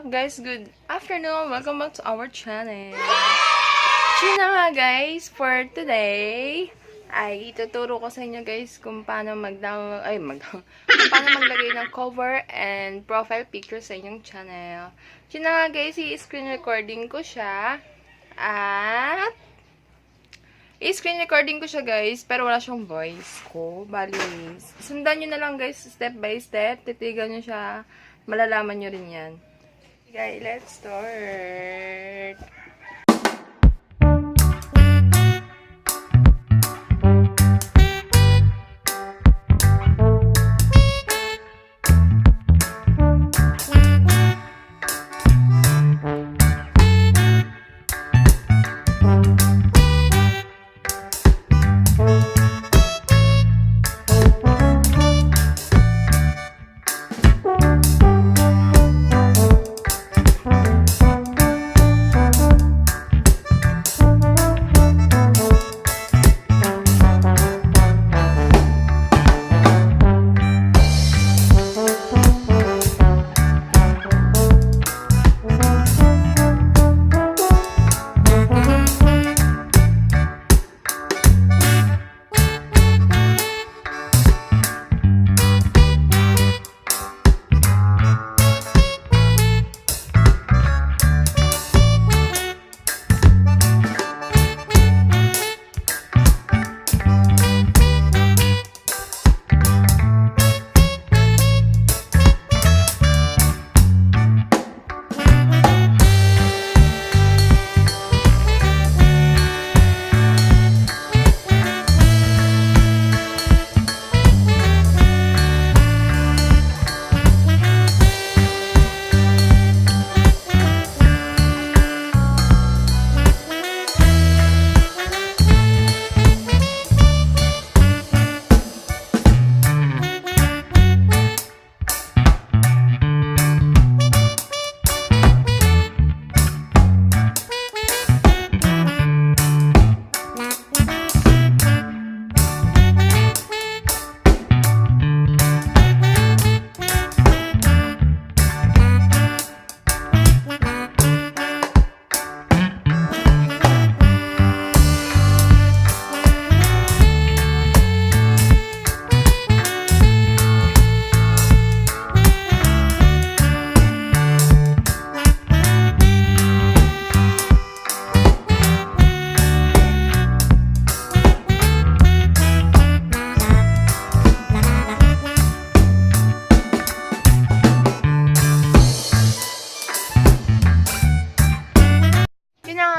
up guys? Good afternoon! Welcome back to our channel. Yun na nga guys, for today ay ituturo ko sa inyo guys kung paano maglagay ng cover and profile picture sa inyong channel. Yun na nga guys, i-screen recording ko siya at guys, pero wala siyang voice ko. Bali, sundan nyo na lang guys, step by step. Titigan nyo siya. Malalaman nyo rin yan. Okay, let's start.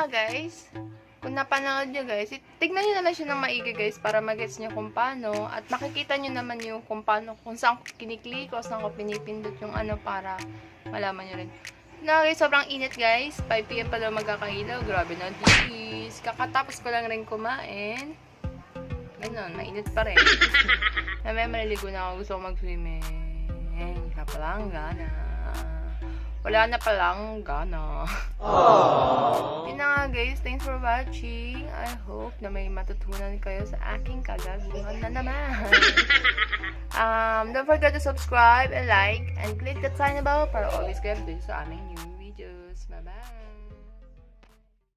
Guys, kung napanood nyo guys, tignan nyo naman siya ng maigi guys para mag-gets nyo kung paano at makikita nyo naman yung kung paano, kung saan ko kiniklik o saan ko pinipindot yung ano para malaman nyo rin. Na guys, sobrang init guys, 5 PM pa daw magkakailaw, grabe na dis. Kakatapos ko lang rin kumain. Ganun, mainit pa rin. Mamaya maliligo na ako, gusto ko mag-swimming. Sa palanggana. Wala na palang gana. Yun na nga guys, thanks for watching. I hope na may matutunan kayo sa aking kagagawan na naman. Don't forget to subscribe and like and click the tiny bell para always kayo updated sa aming new videos. Bye bye!